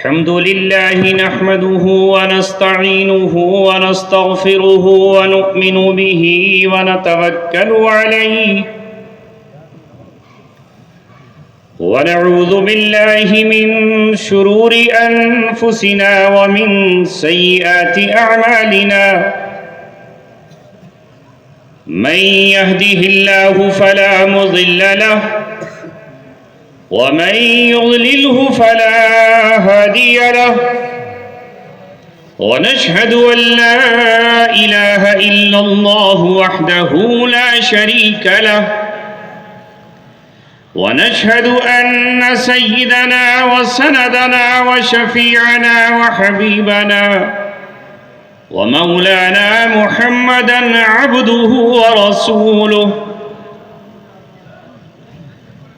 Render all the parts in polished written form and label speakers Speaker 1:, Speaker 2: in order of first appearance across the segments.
Speaker 1: الحمد لله نحمده ونستعينه ونستغفره ونؤمن به ونتوكل عليه ونعوذ بالله من شرور أنفسنا ومن سيئات أعمالنا من يهده الله فلا مضل له ومن يضلله فلا هادي له ونشهد أن لا إله إلا الله وحده لا شريك له ونشهد أن سيدنا وسندنا وشفيعنا وحبيبنا ومولانا محمدا عبده ورسوله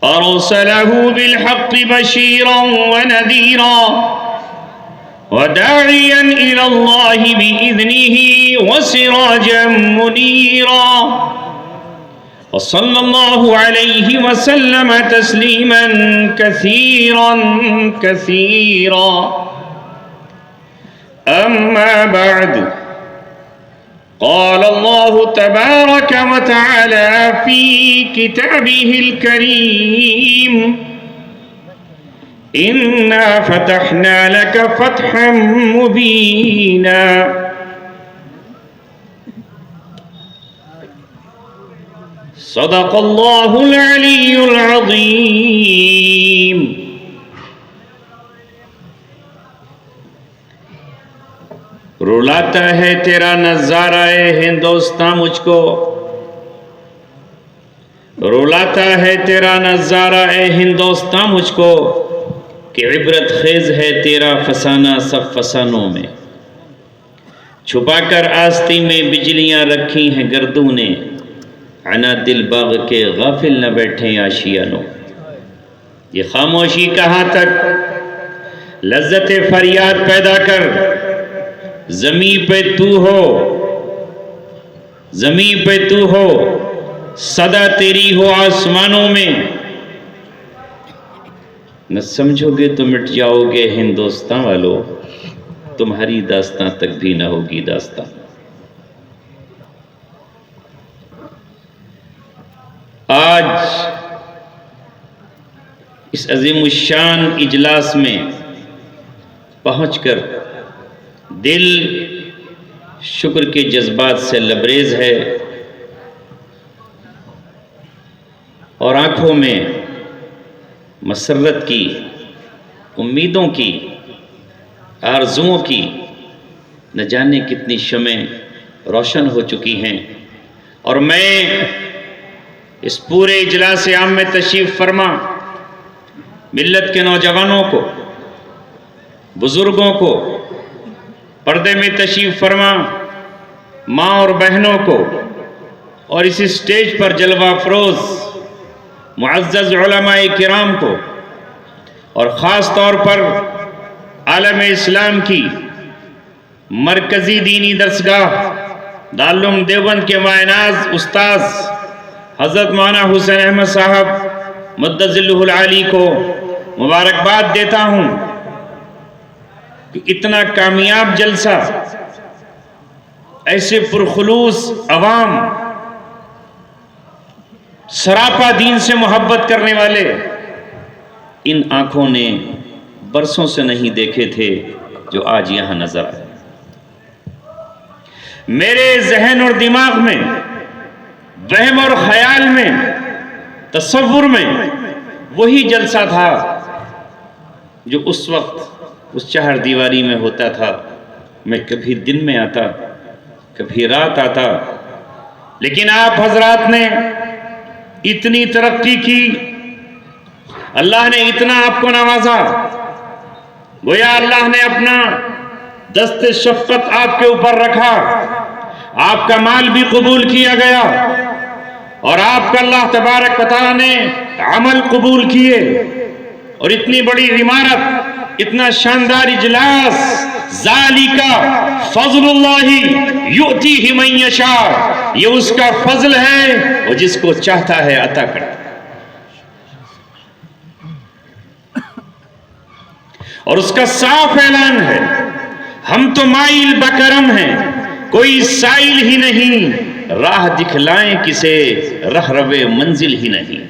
Speaker 1: أرسله بالحق بشيرا ونذيرا وداعيا إلى الله بإذنه وسراجا منيرا وصلى الله عليه وسلم تسليما كثيرا كثيرا أما بعد قال الله تبارك وتعالى في كتابه الكريم إنا فتحنا لك فتحا مبينا صدق الله العلي العظيم رلاتا ہے تیرا نظارہ ہندوستاں مجھ کو، رلاتا ہے تیرا نظارہ ہندوستاں مجھ کو، کہ عبرت خیز ہے تیرا فسانہ سب فسانوں میں۔ چھپا کر آستی میں بجلیاں رکھی ہیں گردوں نے، عنا دل باغ کے غافل نہ بیٹھیں آشیانوں۔ یہ خاموشی کہاں تک، لذت فریاد پیدا کر، زمین پہ تو ہو، زمین پہ تو ہو، صدا تیری ہو آسمانوں میں۔ نہ سمجھو گے تو مٹ جاؤ گے ہندوستان والو، تمہاری داستان تک بھی نہ ہوگی داستان۔ آج اس عظیم الشان اجلاس میں پہنچ کر دل شکر کے جذبات سے لبریز ہے اور آنکھوں میں مسرت کی، امیدوں کی، آرزوؤں کی نہ جانے کتنی شمعیں روشن ہو چکی ہیں۔ اور میں اس پورے اجلاس عام میں تشریف فرما ملت کے نوجوانوں کو، بزرگوں کو، پردے میں تشریف فرما ماں اور بہنوں کو، اور اس اسٹیج پر جلوہ افروز معزز علماء کرام کو، اور خاص طور پر عالم اسلام کی مرکزی دینی درسگاہ دارالعلوم دیوبند کے مایناز استاذ حضرت مولانا حسین احمد صاحب مدد ظلہ العالی کو مبارکباد دیتا ہوں کہ اتنا کامیاب جلسہ، ایسے پرخلوص عوام، سراپا دین سے محبت کرنے والے ان آنکھوں نے برسوں سے نہیں دیکھے تھے جو آج یہاں نظر آئے۔ میرے ذہن اور دماغ میں، وہم اور خیال میں، تصور میں وہی جلسہ تھا جو اس وقت اس چہر دیواری میں ہوتا تھا۔ میں کبھی دن میں آتا، کبھی رات آتا، لیکن آپ حضرات نے اتنی ترقی کی، اللہ نے اتنا آپ کو نوازا، گویا اللہ نے اپنا دست شفقت آپ کے اوپر رکھا، آپ کا مال بھی قبول کیا گیا، اور آپ کا اللہ تبارک و تعالیٰ نے عمل قبول کیے، اور اتنی بڑی عمارت، اتنا شاندار اجلاس، ذالک فضل اللہ یؤتیہ من یشاء، یہ اس کا فضل ہے، وہ جس کو چاہتا ہے عطا کرتا ہے۔ اور اس کا صاف اعلان ہے، ہم تو مائل بکرم ہیں، کوئی سائل ہی نہیں، راہ دکھلائیں کسے رہرو منزل ہی نہیں۔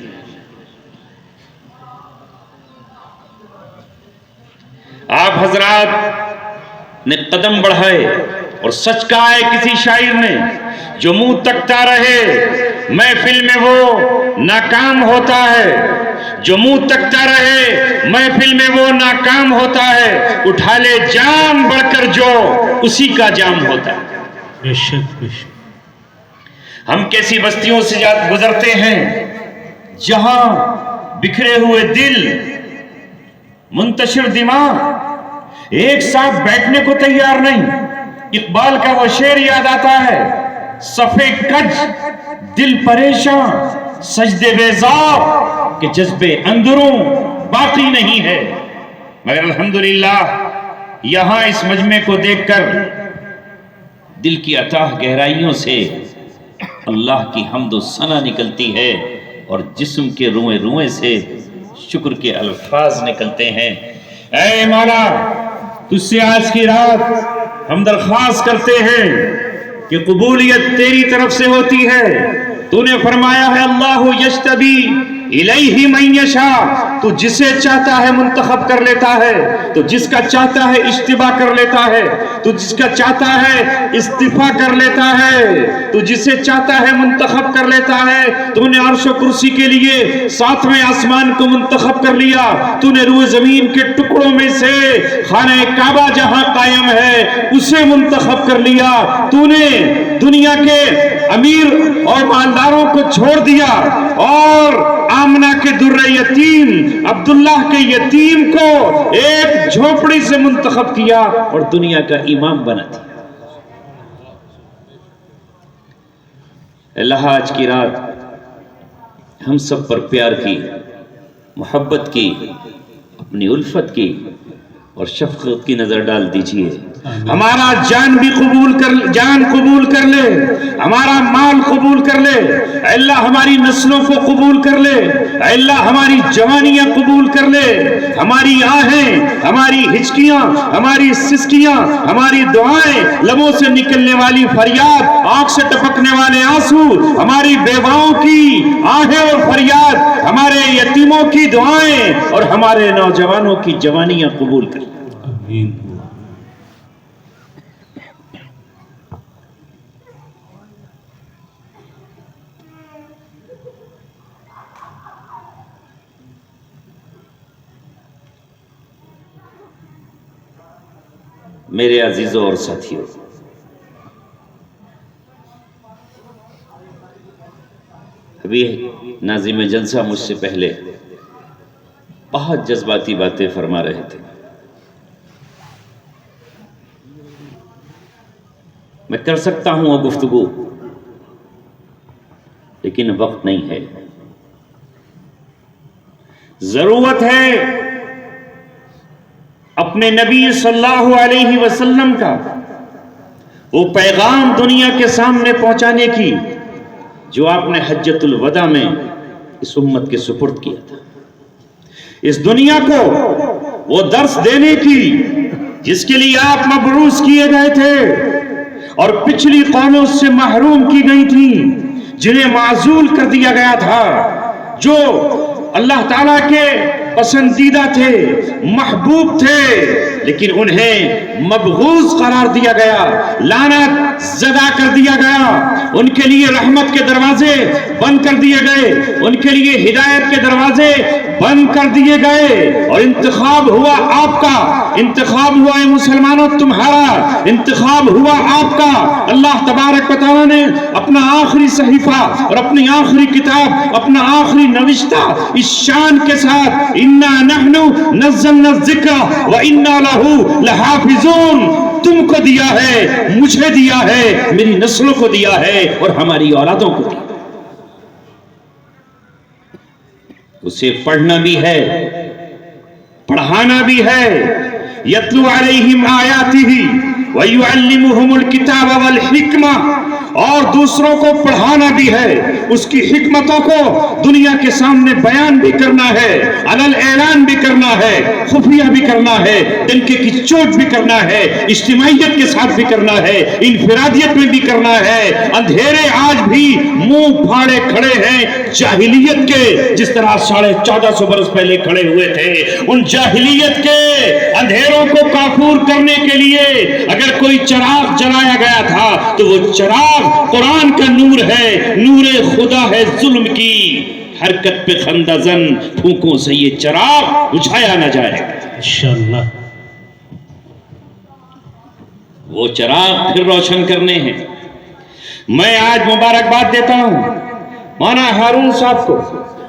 Speaker 1: آپ حضرات نے قدم بڑھائے اور سچ کہا ہے کسی شاعر نے، جو منہ تکتا رہے محفل میں وہ ناکام ہوتا ہے، جو منہ تکتا رہے محفل میں وہ ناکام ہوتا ہے، اٹھا لے جام بڑھ کر جو اسی کا جام ہوتا ہے۔
Speaker 2: بے شک بے شک۔
Speaker 1: ہم کیسی بستیوں سے گزرتے ہیں جہاں بکھرے ہوئے دل، منتشر دماغ ایک ساتھ بیٹھنے کو تیار نہیں۔ اقبال کا وہ شعر یاد آتا ہے، صفے کج دل پریشان سجدے بیزار کہ جذبے اندروں باقی نہیں ہے۔ مگر الحمدللہ یہاں اس مجمع کو دیکھ کر دل کی اتاہ گہرائیوں سے اللہ کی حمد و ثنا نکلتی ہے، اور جسم کے روئیں روئیں سے شکر کے الفاظ نکلتے ہیں۔ اے مولا، تجھ سے آج کی رات ہم درخواست کرتے ہیں کہ قبولیت تیری طرف سے ہوتی ہے۔ تو نے فرمایا ہے اللہ یجتبی الیہ من یشاء، تو جسے چاہتا ہے منتخب کر لیتا ہے، تو جس کا چاہتا ہے اجتبا کر لیتا ہے، تو جس کا چاہتا ہے استفا کر لیتا ہے، تو جسے چاہتا ہے منتخب کر لیتا ہے۔ تو نے عرش و کرسی کے لیے ساتویں آسمان کو منتخب کر لیا، تو نے روئے زمین کے ٹکڑوں میں سے خانہ کعبہ جہاں قائم ہے اسے منتخب کر لیا، تو نے دنیا کے امیر اور مالداروں کو چھوڑ دیا اور آمنہ کے در یتیم عبداللہ کے یتیم کو ایک جھوپڑی سے منتخب کیا اور دنیا کا امام بنا دیا۔ اللہ آج کی رات ہم سب پر پیار کی، محبت کی، اپنی الفت کی اور شفقت کی نظر ڈال دیجئے۔ ہمارا جان بھی قبول کر لے، ہمارا مال قبول کر لے، اے اللہ ہماری نسلوں کو قبول کر لے، اے اللہ ہماری جوانیاں قبول کر لے، ہماری آہیں، ہماری ہچکیاں، ہماری سسکیاں، ہماری دعائیں، لبوں سے نکلنے والی فریاد، آنکھ سے ٹپکنے والے آنسو، ہماری بیواؤں کی آہیں اور فریاد، ہمارے یتیموں کی دعائیں اور ہمارے نوجوانوں کی جوانیاں قبول کر لے۔
Speaker 2: آمین۔
Speaker 1: میرے عزیزوں اور ساتھیوں، ابھی ناظم جلسہ مجھ سے پہلے بہت جذباتی باتیں فرما رہے تھے۔ میں کر سکتا ہوں وہ گفتگو، لیکن وقت نہیں ہے۔ ضرورت ہے اپنے نبی صلی اللہ علیہ وسلم کا وہ پیغام دنیا کے سامنے پہنچانے کی جو آپ نے حجۃ الوداع میں اس امت کے سپرد کیا تھا، اس دنیا کو وہ درس دینے کی جس کے لیے آپ مبعوث کیے گئے تھے اور پچھلی قوموں سے محروم کی گئی تھی، جنہیں معزول کر دیا گیا تھا، جو اللہ تعالیٰ کے پسندیدہ تھے، محبوب تھے، لیکن انہیں مبغوض قرار دیا گیا، لعنت زدہ کر دیا گیا، ان کے لیے رحمت کے دروازے بند کر دیے گئے، ان کے لیے ہدایت کے دروازے بند کر دیے گئے، اور انتخاب ہوا آپ کا، انتخاب ہوا اے مسلمانوں تمہارا، انتخاب ہوا آپ کا۔ اللہ تبارک و تعالیٰ نے اپنا آخری صحیفہ اور اپنی آخری کتاب، اپنا آخری نوشتہ اس شان کے ساتھ اِنَّا نَحْنُ نَزَّلْنَا الذِّكْرَ وَإِنَّا لَهُ لَحَافِظُونَ، تم کو دیا ہے، مجھے دیا ہے، میری نسلوں کو دیا ہے اور ہماری اولادوں کو دیا۔ اسے پڑھنا بھی ہے، پڑھانا بھی ہے، یتلو علیہم آیاتہ وَيُعَلِّمُهُمُ الْكِتَابَ وَالْحِکْمَةَ، اور دوسروں کو پڑھانا بھی ہے، اس کی حکمتوں کو دنیا کے سامنے بیان بھی کرنا ہے، علل اعلان بھی کرنا ہے، خفیہ بھی کرنا ہے، ڈنکے کی چوٹ بھی کرنا ہے، اجتماعیت کے ساتھ بھی کرنا ہے، انفرادیت میں بھی کرنا ہے۔ اندھیرے آج بھی منہ پھاڑے کھڑے ہیں جاہلیت کے، جس طرح 1450 برس پہلے کھڑے ہوئے تھے۔ ان جاہلیت کے اندھیروں کو کافور کرنے کے لیے اگر کوئی چراغ جلایا گیا تھا تو وہ چراغ قرآن کا نور ہے، نور خدا ہے ظلم کی حرکت پہ خندہ زن پھونکوں سے یہ چراغ بجھایا نہ جائے۔
Speaker 2: انشاءاللہ
Speaker 1: وہ چراغ پھر روشن کرنے ہیں۔ میں آج مبارکباد دیتا ہوں مولانا ہارون صاحب کو،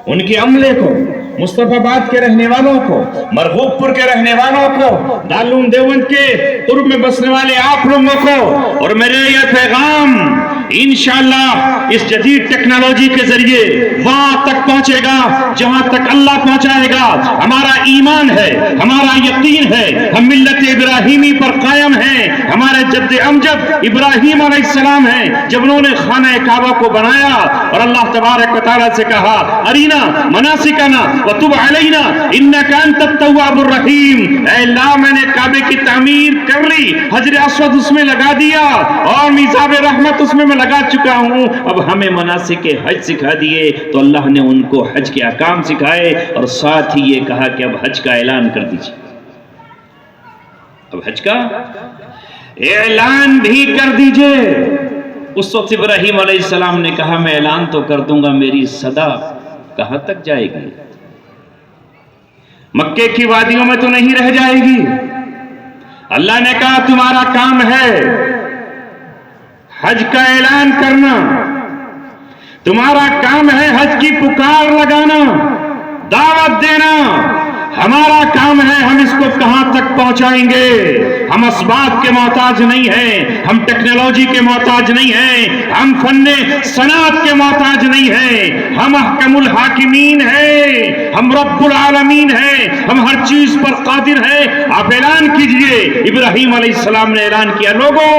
Speaker 1: ان کے عملے کو، مصطفیٰ باد کے رہنے والوں کو، مرغوب پور کے رہنے والوں کو، دارالعلوم دیوبند کے قرب میں بسنے والے آپ لوگوں کو، اور میرے یہ پیغام انشاءاللہ اس جدید ٹیکنالوجی کے ذریعے وہاں تک پہنچے گا جہاں تک اللہ پہنچائے گا۔ ہمارا ایمان ہے، ہمارا یقین ہے، ہم ملت ابراہیمی پر قائم ہیں۔ ہمارے جد امجد ابراہیم علیہ السلام ہیں، جب انہوں نے خانہ کعبہ کو بنایا اور اللہ تبارک و تعالیٰ سے کہا ارینا مناسکنا وتب علینا انک انت التواب الرحیم، اے اللہ میں نے کعبے کی تعمیر کر لی، حجر اسود اس میں لگا دیا اور میزاب رحمت اس میں لگا چکا ہوں، اب ہمیں مناسک حج سکھا دیے۔ تو اللہ نے ان کو حج کے احکام سکھائے اور ساتھ ہی یہ کہا کہ اب حج کا اعلان کر دیجیے۔ اب حج کا اعلان بھی کر دیجئے۔ اس وقت ابراہیم علیہ السلام نے کہا میں اعلان تو کر دوں گا، میری صدا کہاں تک جائے گی؟ مکے کی وادیوں میں تو نہیں رہ جائے گی۔ اللہ نے کہا تمہارا کام ہے حج کا اعلان کرنا، تمہارا کام ہے حج کی پکار لگانا، دعوت دینا۔ ہمارا کام ہے ہم اس کو کہاں تک پہنچائیں گے۔ ہم اسباب کے محتاج نہیں ہیں، ہم ٹیکنالوجی کے محتاج نہیں ہیں، ہم فن صنعت کے محتاج نہیں ہیں، ہم احکم الحاکمین ہیں، ہم رب العالمین ہیں، ہم ہر چیز پر قادر ہیں۔ آپ اعلان کیجئے۔ ابراہیم علیہ السلام نے اعلان کیا لوگوں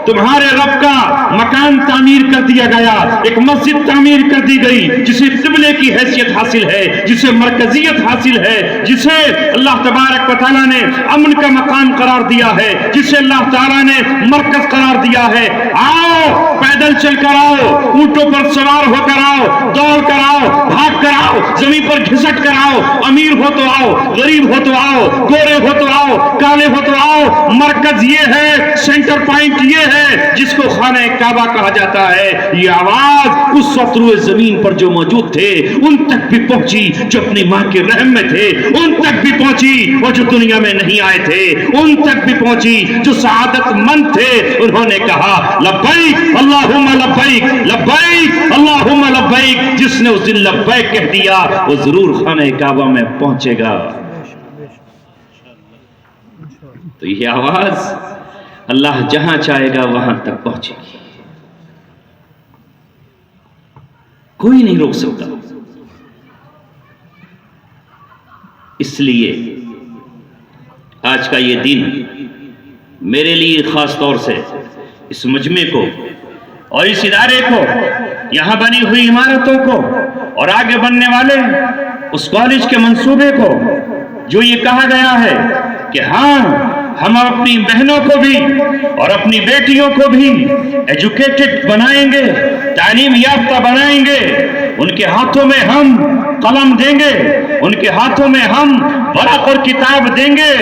Speaker 1: تمہارے رب کا مکان تعمیر کر دیا گیا، ایک مسجد تعمیر کر دی گئی جسے قبلے کی حیثیت حاصل ہے، جسے مرکزیت حاصل ہے، جسے اللہ تبارک و تعالیٰ نے امن کا مقام قرار دیا ہے، جسے اللہ تعالیٰ نے مرکز قرار دیا ہے۔ آؤ پیدل چل کر آؤ، اونٹوں پر سوار ہو کر آؤ، دوڑ کر آؤ، بھاگ کر آؤ، زمین پر گھسٹ کر آؤ، امیر ہو تو آؤ، غریب ہو تو آؤ، گورے ہو تو آؤ، کالے ہو تو آؤ۔ مرکز یہ ہے، سینٹر پوائنٹ یہ ہے جس کو خانہ کعبہ کہا جاتا ہے۔ یہ آواز اس وقت روئے زمین پر جو موجود تھے ان تک بھی پہنچی جو اپنی ماں کے رحم میں تھے، ان تک بھی پہنچی اور جو دنیا میں نہیں آئے تھے ان تک بھی پہنچی، جو سعادت مند تھے انہوں نے کہا لبیک اللہم لبیک لبیک اللہم لبیک۔ جس نے اس دن لبیک کہہ دیا وہ ضرور خانہ کعبہ میں پہنچے گا۔ تو یہ آواز اللہ جہاں چاہے گا وہاں تک پہنچے گی، کوئی نہیں روک سکتا۔ اس لیے آج کا یہ دن میرے لیے خاص طور سے اس مجمع کو اور اس ادارے کو، یہاں بنی ہوئی عمارتوں کو اور آگے بننے والے اس کالج کے منصوبے کو، جو یہ کہا گیا ہے کہ ہاں ہم اپنی بہنوں کو بھی اور اپنی بیٹیوں کو بھی ایجوکیٹڈ بنائیں گے، تعلیم یافتہ بنائیں گے، ان کے ہاتھوں میں ہم قلم دیں گے، ان کے ہاتھوں میں ہم ورق اور کتاب دیں گے۔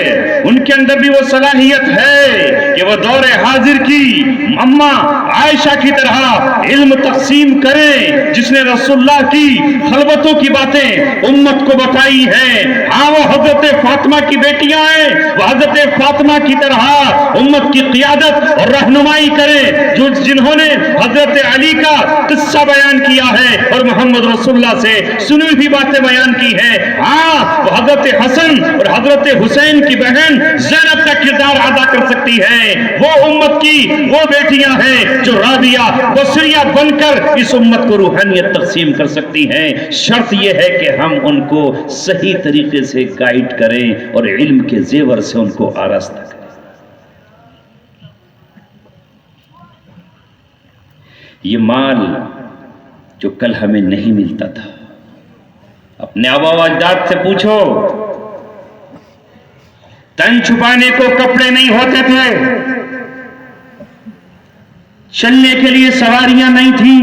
Speaker 1: ان کے اندر بھی وہ صلاحیت ہے کہ وہ دور حاضر کی اماں عائشہ کی طرح علم تقسیم کریں، جس نے رسول اللہ کی خلوتوں کی باتیں امت کو بتائی ہیں۔ ہاں وہ حضرت فاطمہ کی بیٹیاں ہیں، وہ حضرت فاطمہ کی طرح امت کی قیادت اور رہنمائی کریں، جنہوں نے حضرت علی کا قصہ بیان کیا ہے اور محمد رسول اللہ سے سنی ہوئی باتیں بیان کی ہیں۔ ہاں وہ حضرت حسن اور حضرت حسین کی بہن زینب کا کردار ادا کر سکتی ہیں۔ وہ امت کی وہ بیٹیاں ہیں جو رابعہ بصریہ بن کر اس امت کو روحانیت تقسیم کر سکتی ہیں۔ شرط یہ ہے کہ ہم ان کو صحیح طریقے سے گائیڈ کریں اور علم کے زیور سے ان کو آراستہ کریں۔ یہ مال جو کل ہمیں نہیں ملتا تھا، اپنے آبا و اجداد سے پوچھو تن چھپانے کو کپڑے نہیں ہوتے تھے، چلنے کے لیے سواریاں نہیں تھیں،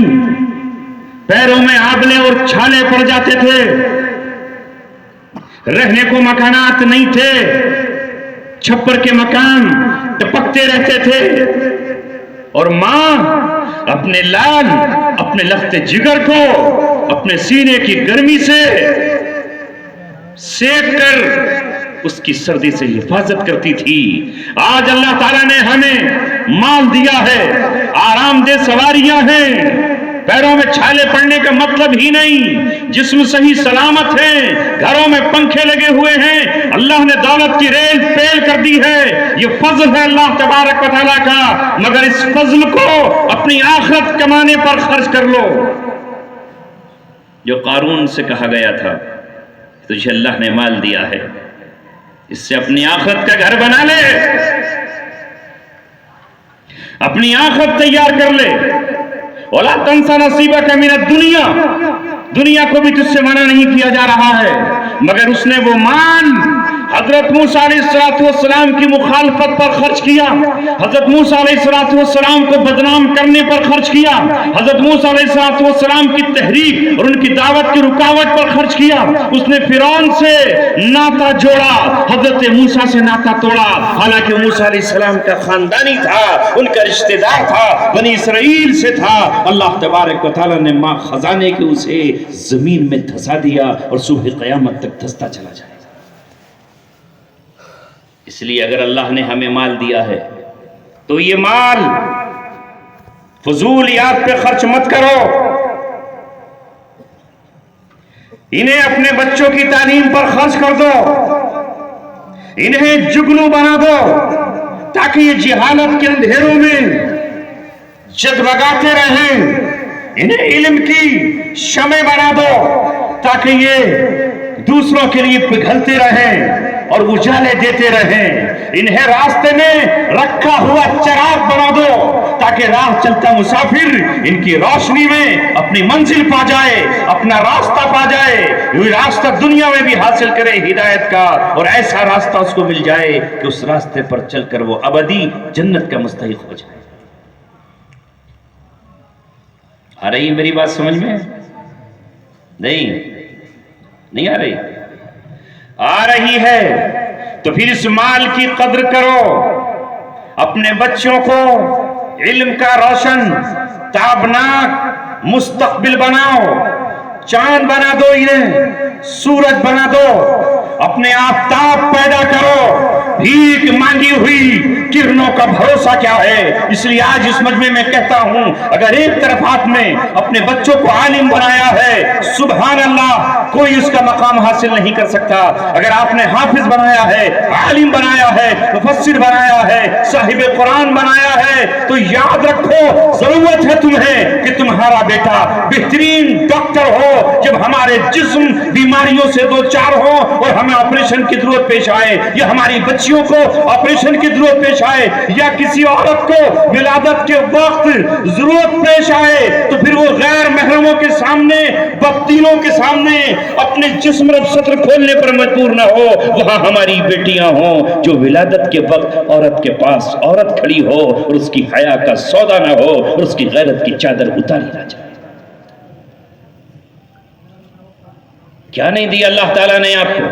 Speaker 1: پیروں میں آبلے اور چھالے پڑ جاتے تھے، رہنے کو مکانات نہیں تھے، چھپر کے مکان ٹپکتے رہتے تھے، اور ماں اپنے لال اپنے لخت جگر کو اپنے سینے کی گرمی سے سیک کر اس کی سردی سے حفاظت کرتی تھی۔ آج اللہ تعالیٰ نے ہمیں مال دیا ہے، آرام دہ سواریاں ہیں، پیروں میں چھالے پڑنے کا مطلب ہی نہیں، جسم صحیح سلامت ہے، گھروں میں پنکھے لگے ہوئے ہیں، اللہ نے دولت کی ریل پیل کر دی ہے، یہ فضل ہے اللہ تبارک و تعالیٰ کا، مگر اس فضل کو اپنی آخرت کمانے پر خرچ کر لو۔ جو قارون سے کہا گیا تھا تجھے اللہ نے مال دیا ہے، اس سے اپنی آخرت کا گھر بنا لے، اپنی آخرت تیار کر لے، وَلَا تَنْسَ نَصِيبَكَ مِنَ الدُّنْيَا، دنیا کو بھی تجھ سے منع نہیں کیا جا رہا ہے، مگر اس نے وہ مال حضرت موسیٰ علیہ السلام کی مخالفت پر خرچ کیا، حضرت موسیٰ علیہ السلام کو بدنام کرنے پر خرچ کیا، حضرت موسیٰ علیہ السلام کی تحریک اور ان کی دعوت کی رکاوٹ پر خرچ کیا، اس نے فرعون سے ناتا جوڑا، حضرت موسیٰ سے ناتا توڑا، حالانکہ موسیٰ علیہ السلام کا خاندانی تھا، ان کا رشتہ دار تھا، بنی اسرائیل سے تھا، اللہ تبارک و تعالیٰ نے ماں خزانے کے اسے زمین میں دھسا دیا اور صبح قیامت تک دھستا چلا جائے گا۔ اس لیے اگر اللہ نے ہمیں مال دیا ہے تو یہ مال فضولیات پہ خرچ مت کرو، انہیں اپنے بچوں کی تعلیم پر خرچ کر دو، انہیں جگنو بنا دو تاکہ یہ جہالت کے اندھیروں میں جگمگاتے رہیں، انہیں علم کی شمع بنا دو تاکہ یہ دوسروں کے لیے پگھلتے رہیں اور اجالے دیتے رہیں، انہیں راستے میں رکھا ہوا چراغ بنا دو تاکہ راہ چلتا مسافر ان کی روشنی میں اپنی منزل پا جائے، اپنا راستہ پا جائے، یہ راستہ دنیا میں بھی حاصل کرے ہدایت کا، اور ایسا راستہ اس کو مل جائے کہ اس راستے پر چل کر وہ ابدی جنت کا مستحق ہو جائے۔ آ رہی ہے میری بات سمجھ میں؟ نہیں آ رہی؟ آ رہی ہے تو پھر اس مال کی قدر کرو، اپنے بچوں کو علم کا روشن تابناک مستقبل بناؤ، چاند بنا دو، انہیں سورج بنا دو، اپنے آفتاب پیدا کرو، بھیک مانگی ہوئی کرنوں کا بھروسہ کیا ہے؟ اس لیے آج اس مجمع میں کہتا ہوں، اگر ایک طرف آپ نے اپنے بچوں کو عالم بنایا ہے، سبحان اللہ، کوئی اس کا مقام حاصل نہیں کر سکتا، اگر آپ نے حافظ بنایا ہے، عالم بنایا ہے، مفسر بنایا ہے، صاحب قرآن بنایا ہے، تو یاد رکھو ضرورت ہے تمہیں کہ تمہارا بیٹا بہترین ڈاکٹر ہو، جب ہمارے جسم بیماریوں سے دو چار ہو اور ہمیں آپریشن کی ضرورت پیش آئے، یا ہماری بچیوں کو آپریشن کی ضرورت پیش آئے، یا کسی عورت کو ولادت کے وقت ضرورت پیش آئے، تو پھر وہ غیر محرموں کے سامنے، بدتینوں کے سامنے اپنے جسم رب سطر کھولنے پر مجبور نہ ہو، وہاں ہماری بیٹیاں ہوں جو ولادت کے وقت عورت کے پاس عورت کھڑی ہو اور اس کی حیا کا سودا نہ ہو اور اس کی غیرت کی چادر اتاری نہ جائے۔ کیا نہیں دیا اللہ تعالیٰ نے آپ کو؟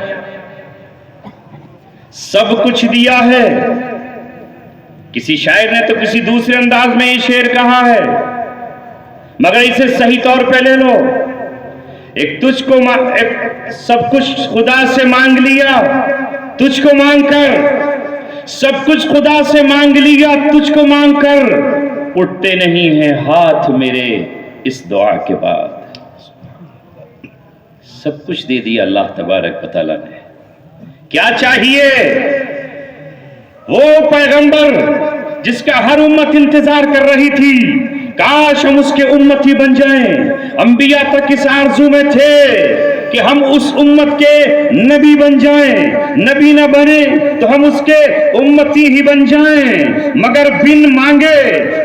Speaker 1: سب کچھ دیا ہے۔ کسی شاعر نے تو کسی دوسرے انداز میں یہ شعر کہا ہے، مگر اسے صحیح طور پہ لے لو، ایک سب کچھ خدا سے مانگ لیا، تجھ کو مانگ کر، سب کچھ خدا سے مانگ لیا، تجھ کو مانگ کر، اٹھتے نہیں ہیں ہاتھ میرے اس دعا کے بعد۔ سب کچھ دے دیا اللہ تبارک و تعالیٰ نے، کیا چاہیے؟ وہ پیغمبر جس کا ہر امت انتظار کر رہی تھی، کاش ہم اس کے امتی بن جائیں۔ انبیاء تک اس آرزو میں تھے کہ ہم اس امت کے نبی بن جائیں، نبی نہ بنے تو ہم اس کے امتی ہی بن جائیں، مگر بن مانگے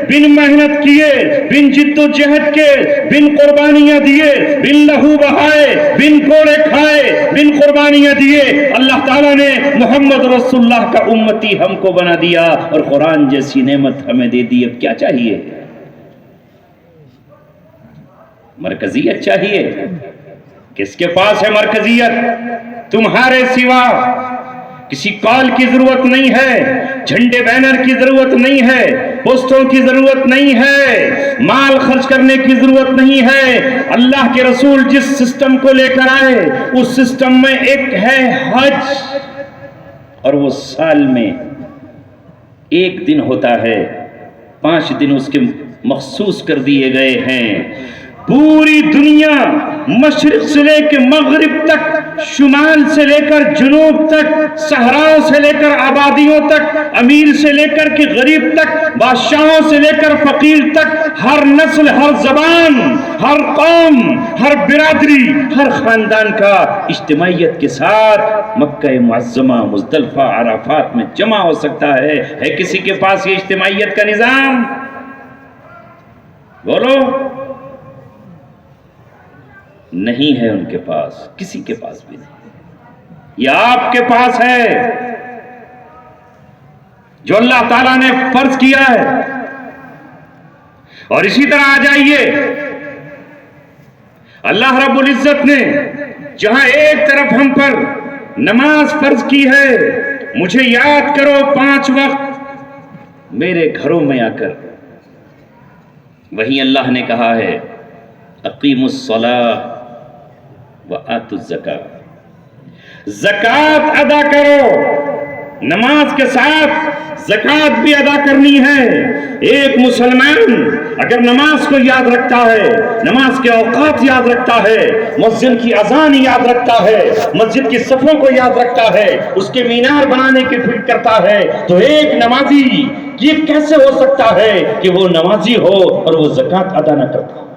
Speaker 1: بن محنت کیے، بن جد و جہد کے، بن قربانیاں دیے، بن لہو بہائے، بن کوڑے کھائے، بن قربانیاں دیے، اللہ تعالیٰ نے محمد رسول اللہ کا امتی ہم کو بنا دیا اور قرآن جیسی نعمت ہمیں دے دی۔ اب کیا چاہیے؟ مرکزیت چاہیے۔ کس کے پاس ہے مرکزیت؟ تمہارے سوا کسی کال کی ضرورت نہیں ہے، جھنڈے بینر کی ضرورت نہیں ہے، پوسٹوں کی ضرورت نہیں ہے، مال خرچ کرنے کی ضرورت نہیں ہے۔ اللہ کے رسول جس سسٹم کو لے کر آئے اس سسٹم میں ایک ہے حج، اور وہ سال میں ایک دن ہوتا ہے، 5 دن اس کے مخصوص کر دیے گئے ہیں۔ پوری دنیا مشرق سے لے کے مغرب تک، شمال سے لے کر جنوب تک، صحراؤں سے لے کر آبادیوں تک، امیر سے لے کر کے غریب تک، بادشاہوں سے لے کر فقیر تک، ہر نسل، ہر زبان، ہر قوم، ہر برادری، ہر خاندان کا اجتماعیت کے ساتھ مکہ معظمہ مزدلفہ عرفات میں جمع ہو سکتا ہے۔ ہے کسی کے پاس یہ اجتماعیت کا نظام؟ بولو۔ نہیں ہے ان کے پاس، کسی کے پاس بھی نہیں۔ یہ آپ کے پاس ہے جو اللہ تعالیٰ نے فرض کیا ہے۔ اور اسی طرح آ جائیے، اللہ رب العزت نے جہاں ایک طرف ہم پر نماز فرض کی ہے، مجھے یاد کرو 5 وقت میرے گھروں میں آ کر، وہیں اللہ نے کہا ہے اقیموا الصلاۃ وآتوا الزکاۃ، زکوٰۃ ادا کرو، نماز کے ساتھ زکوٰۃ بھی ادا کرنی ہے۔ ایک مسلمان اگر نماز کو یاد رکھتا ہے، نماز کے اوقات یاد رکھتا ہے، مسجد کی اذان یاد رکھتا ہے، مسجد کی صفوں کو یاد رکھتا ہے، اس کے مینار بنانے کی فکر کرتا ہے، تو ایک نمازی یہ کیسے ہو سکتا ہے کہ وہ نمازی ہو اور وہ زکوٰۃ ادا نہ کرتا؟